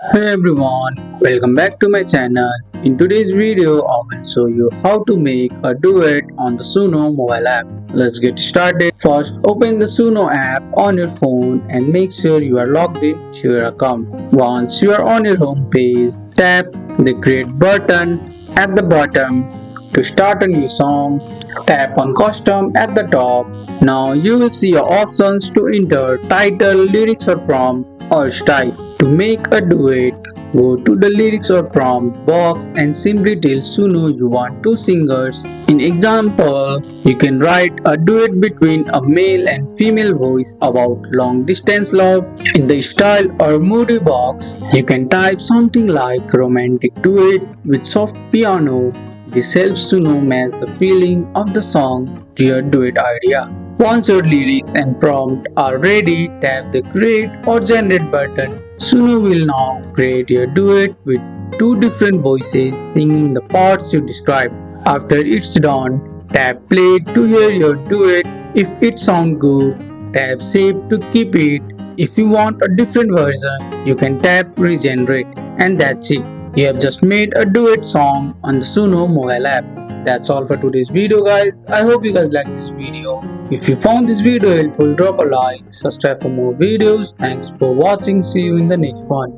Hey everyone, welcome back to my channel. In today's video, I will show you how to make a duet on the SUNO mobile app. Let's get started. First, open the SUNO app on your phone and make sure you are logged in to your account. Once you are on your home page, tap the create button at the bottom. To start a new song, tap on custom at the top. Now you will see your options to enter title, lyrics or prompt or style. To make a duet, go to the lyrics or prompt box and simply tell SUNO you want two singers. In example, you can write a duet between a male and female voice about long distance love. In the style or moody box, you can type something like romantic duet with soft piano. This helps to know match the feeling of the song to your duet idea. Once your lyrics and prompt are ready, tap the create or generate button. SUNO will now create your duet with two different voices singing the parts you described. After it's done, tap play to hear your duet. If it sounds good, tap save to keep it. If you want a different version, you can tap regenerate, and that's it. You have just made a duet song on the SUNO mobile app. That's all for today's video guys. I hope you guys like this video. If you found this video helpful, drop a like, subscribe for more videos. Thanks for watching. See you in the next one.